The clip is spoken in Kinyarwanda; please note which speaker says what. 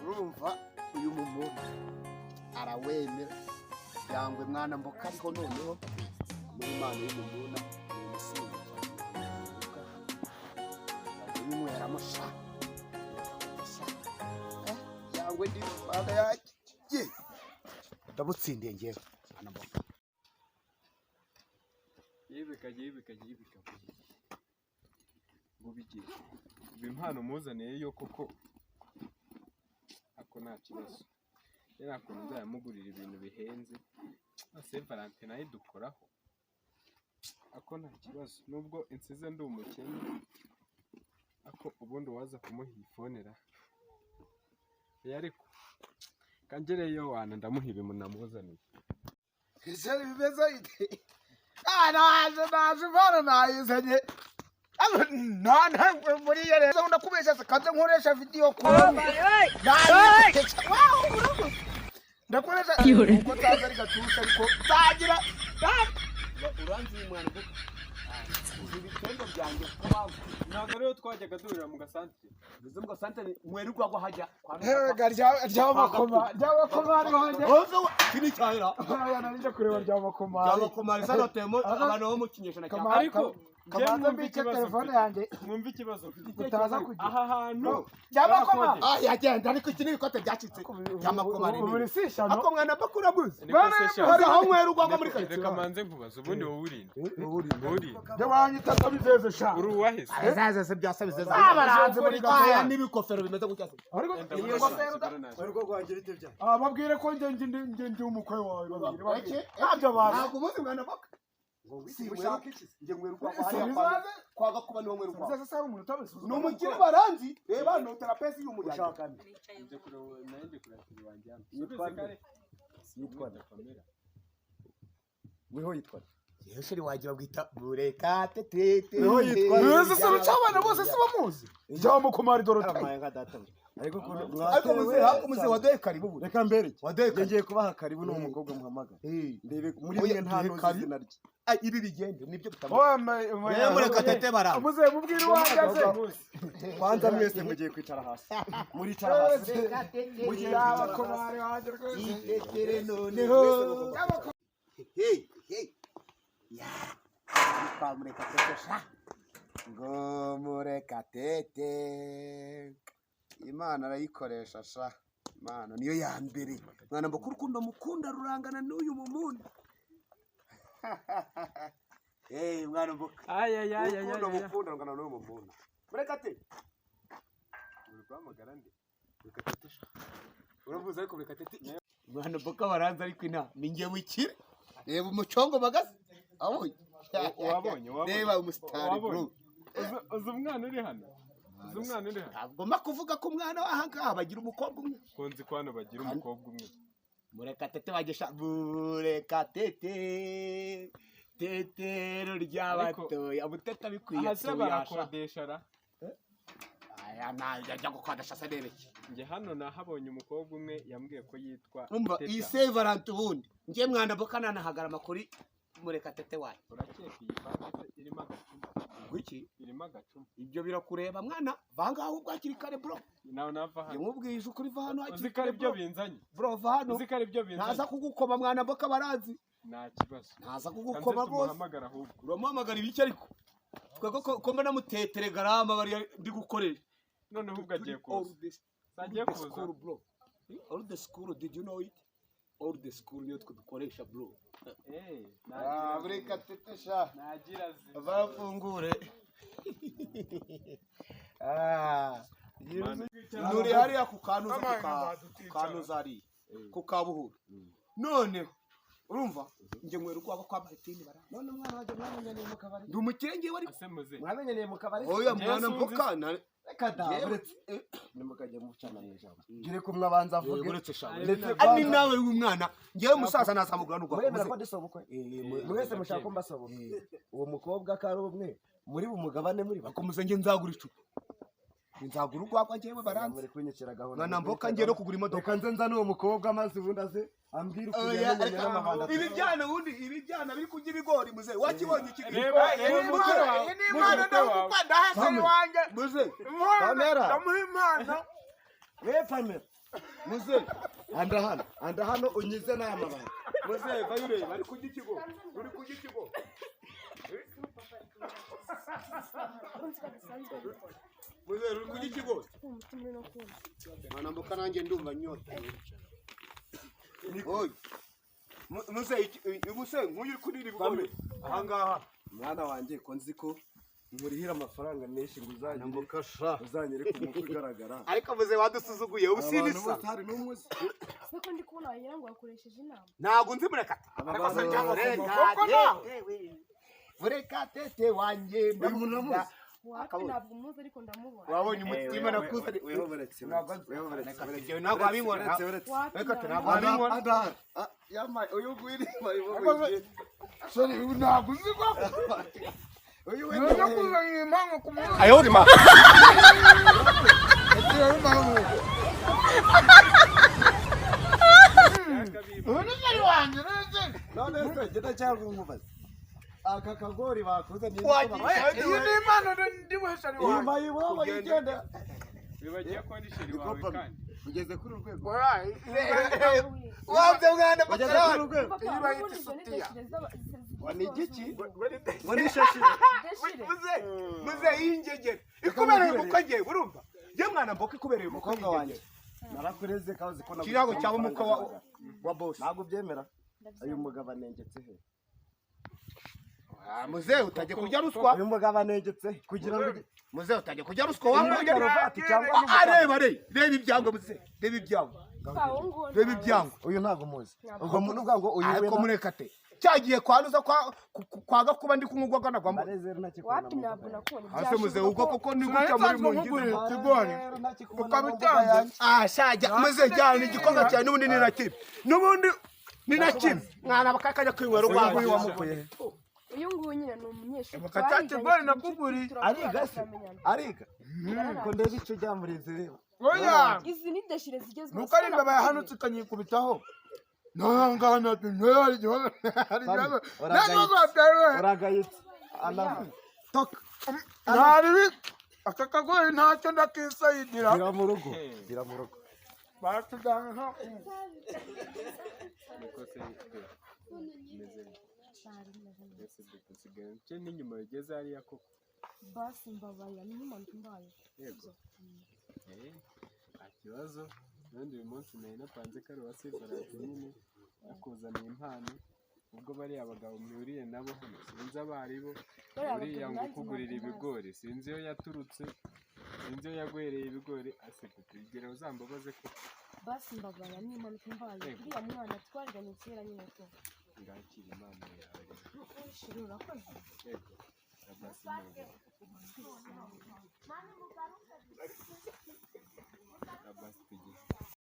Speaker 1: urumva uyu mumuna arawemera yangwe Mwanamboka ariko noneho muri Imana y'umumuna ni umusinzi y'umwera musha yangwe ndi Imana yaje ndabutsindiye ngewe Mwanamboka
Speaker 2: yibika ngo bigiye impano muzaniye yo koko ako nta kibazo yarakunze nzayamugurira ibintu bihenze ase Valante nayo dukoraho ako nta kibazo nubwo insize ndi umukene ako ubundi waza kumuhifonera ariko kangereyo wana ndamuhibe munamuzaniye
Speaker 1: ese bimeze ite naje bana nayizanye nana muri rero ndakubesha kaze nkoresha video call ndakoresha uko taza ari gatusha ariko tagira uranzi Mwanamboka ibitendo byanjye kubaho
Speaker 2: ntabwo rero twajyaga durira mu gasantere
Speaker 1: bizo mu gasantere mwerirwa go hajya
Speaker 3: ry'abakoma ari hajya
Speaker 1: ozo kini cyahera
Speaker 3: nanje kureba ry'abakoma
Speaker 1: risano temo abantu bo mu kinyeshana cyane
Speaker 2: ariko
Speaker 3: kabanza mbike telefone yanjye
Speaker 2: mwumva ikibazo
Speaker 3: utaza kujya
Speaker 2: aha hantu
Speaker 3: ry'abakoma
Speaker 1: yagenda ariko iki ni ikote ryacitse ry'amakoma rinini
Speaker 3: muri sishano
Speaker 1: ako Mwanamboka urabuze
Speaker 2: hari
Speaker 1: aho mwerirwa go muri karitsiye
Speaker 2: reka manze nkubaza ubundi wowe urinde
Speaker 3: byabanyita kabizeze sha
Speaker 2: uri uwahise
Speaker 1: azaze se byasabizeze
Speaker 3: abaranze muri
Speaker 1: aya n'ibikofero bimeze gutya se
Speaker 3: ariko
Speaker 1: weriko gwangira itebya
Speaker 3: babwire ko nge umukwe wawe babwire ntabyo bazi
Speaker 1: ntabwo muzi Mwanamboka
Speaker 3: ushaka iki
Speaker 1: nge mwerirwa kwaga kuba niho mwerirwa
Speaker 3: sasa sasa umuntu tabisuza
Speaker 1: n'umukire baranzi reba no terapesi y'umujyanye
Speaker 3: ushaka
Speaker 2: nje kureba nanje kureba wanjye
Speaker 3: yitwa
Speaker 2: kamera
Speaker 3: weho yitwa
Speaker 1: yesheri waje babwita bureka tetete
Speaker 3: weho yitwa yesu se rucabana bose se bamuzi ijambo kumari dorota
Speaker 1: amayenga data
Speaker 3: ariko
Speaker 1: muze wadoye karibu bure
Speaker 3: reka mbere
Speaker 1: wadoye
Speaker 3: ngiye kubaha karibu n'uwo mukobwa muhamagara ndebe muri mwe nta n'izina rye
Speaker 1: ibi bigende nibyo
Speaker 3: oya
Speaker 1: mureka tete bara
Speaker 3: muze mubwire wahagaze
Speaker 1: kwanza mwese mugiye kwicara hasi
Speaker 3: muricara hasi mugiye abakomari haje rwose
Speaker 1: itekere noneho ya kwa mureka tete sha ngo mureka tete Imana arayikoresha sha Imana niyo ya mbere Mwanamboka urukundo mukunda rurangana n'uyu mumunda Mwanamboka urukundo mukunda rurangana n'uyu mumunda mureka tete
Speaker 2: urwamagara ndi
Speaker 1: mureka tete sha uravuze ariko mureka tete Mwanamboka baranze ariko ina ninge wikire reba umucongo magaze
Speaker 2: wabonye
Speaker 1: reba umusitari bro
Speaker 2: uzi umwana uri hano
Speaker 1: agomba kuvuga ko umwana w'ahangaha bagira umukobwa umwe
Speaker 2: konzi ko hano bagira umukobwa umwe
Speaker 1: mureka tete bagesha bureka tete tetero ry'abatoya ubuteta bikwiye
Speaker 2: aha barakodesha ra
Speaker 1: aya najya gukodesha se nereke
Speaker 2: nge hano nahabonye umukobwa umwe yambwiye ko yitwa
Speaker 1: umva iyi se Valante ubundi nge Mwanamboka nanahagara makuri mureka tete wayo
Speaker 2: urakeka iyi bande irimo agacuma
Speaker 1: gwiki
Speaker 2: irimo agacuma
Speaker 1: ibyo birakureba mwana vanga ahubwo akiri kare bro
Speaker 2: nawe nava hano
Speaker 1: yamubwije ukuri va hano
Speaker 2: akiri kare byo binzanye
Speaker 1: bro va hano
Speaker 2: uzi kare byo binzanye
Speaker 1: ntaza kugukoma Mwanamboka barazi
Speaker 2: nta kibazo
Speaker 1: ntaza kugukoma rwose
Speaker 2: uramuhamagara ahubwo
Speaker 1: uramuhamagara ibiki ariko twego ko mbona mutetere garama bari ndi gukoresha
Speaker 2: noneho ubwo agiye kuza agiye kuza
Speaker 1: bro all the school did you know it all the school niyo dukoresha bro
Speaker 3: bureka tete sha
Speaker 2: nagira
Speaker 1: bafungure nuri hariya ku kanu zari ku kabuhuru noneho urumva nge mwere kwa Valentine bara none mwana waje mwamenyaniye mu kabari ndi umukire ngiye wari mwamenyaniye mu kabari oya Mwanamboka reka da nimukajya mu cyana n'ijambo gire ko mwabanza avuge ani nawe w'umwana ngiye umusaza nasamugura n'ugwa
Speaker 3: muremera ko disobukwe mwese mushaka mbasobo uwo mukobwa kari umwe muri umugabane muri
Speaker 1: bakomuze nge nzagura icupa nzagura urwagwa njyewe Valante
Speaker 3: muri kunyekera gahunda
Speaker 1: Mwanamboka ngiye no kugura imodoka
Speaker 3: reka nze nzane uwo mukobwa maze ubundi aze ambwira ukuntu yamenye n'amabanda
Speaker 1: ibi byana biri kurya ibigori muze wakibonye iki
Speaker 2: Reba,
Speaker 1: ni impano ndagukunda hasi wanjye muze
Speaker 3: Pamela
Speaker 1: ndamuha impano
Speaker 3: we Pamela muze anda hano unyize n'aya mabanda
Speaker 1: muze bayure bari kurya ikigo uri kurya ikigo muze uri kurya ikigo Mwanamboka nanjye ndumva nyota oy muze nk'uyu kurira ibigori ahangaha
Speaker 3: mwana wanjye ko nzi ko nkurihira amafaranga menshi ngo uzanyereke umutwe ugaragara
Speaker 1: ariko muze wadusuzuguye ubusinisa
Speaker 4: siko ndi kubona wagira ngo wakoresheje inama
Speaker 1: ntago nzi murekate murekate wanjye ndamunamuzi
Speaker 4: ntabwo umuzi ariko ndamubona
Speaker 1: wabonye umutima nakuzanye ntabwo wabibona ntabwo wabibona
Speaker 3: yamaye uyu gwiri
Speaker 1: ntabwo uzi ko
Speaker 3: uyu
Speaker 1: kuzanye impamvu ku muntu ayo rima ubundi wanjye
Speaker 3: none se genda cyangwa umubaze aka kagori bakoze ni
Speaker 1: iyi ni impano ndibuheshari wanjye
Speaker 3: imaye iwabo yigenda
Speaker 2: bibagiye ko ari sheri wawe kandi
Speaker 3: ugeze kuri urwego
Speaker 1: wabye mwana
Speaker 3: ugeze kuri urwego
Speaker 1: iyi bayita isutiya
Speaker 3: ni igiki muri shashi
Speaker 1: muze yingegera ikubereye umukwe ngiye urumva je Mwanamboka ikubereye
Speaker 3: umukobwa wanjye narakureze kazi ko
Speaker 1: kirago cyaba umukwe wa boss
Speaker 3: ntabwo byemera uyu mugabo anengetse he
Speaker 1: muze utajye kurya ruswa
Speaker 3: uyu mugabo anengetse kugira ngo
Speaker 1: muze utajye kurya ruswa wamwe reba ibyango muze reba ibyango reba ibyango
Speaker 3: uyu ntabwo muzi ubwo muntu uvuga ngo uyu
Speaker 1: ariko murekate cyagiye kwanuza kwaga kuba ndi kumugwaga nagwamo
Speaker 4: wapi ntabwo nakubonye
Speaker 1: hase muze ubwo koko ni guca muri mu ngize kigori ukabitanze shajya muze jyana igikombe cyane n'ubundi ni nakimwe n'ubundi ni nakimwe mwana bakakajya kwinywera urwango
Speaker 3: uyu wamukuye
Speaker 4: uyu nguyu nyine ni umunyeshuri
Speaker 1: bakatante bari nakuguri
Speaker 3: ariga se ariga ko ndeze icyo ryamurize rero
Speaker 1: oya
Speaker 4: izi ni deshire zigezweho
Speaker 1: nuko ari mbaba yahanutse ikanyikubitaho nangana tunari gihoza
Speaker 3: uragayitse anavu
Speaker 1: toka nari aka kagori ntacyo ndakisayidira
Speaker 3: bira mu rugo
Speaker 1: batujyana
Speaker 2: niko se meze dusigaye nce n'inyuma yageze hariya koko
Speaker 4: basi mbabaya n'impanuka imbaye
Speaker 2: yego nta kibazo n'undi uyu munsi nari napanze ko ari uwa Valante nyine yakuzaniye impano ubwo bariya abagabo mwuriye nabo hano sinzi abaribo uriya ngo ukugurira ibigori sinzi iyo yaturutse sinzi iyo yagwereye ibigori aseka tugera uzambabaze ko
Speaker 4: basi mbabaya n'impanuka imbaye uriya mwana twariganye kera nyine ko
Speaker 2: ngakira impano yawe
Speaker 4: shiri urakoze
Speaker 2: yego basi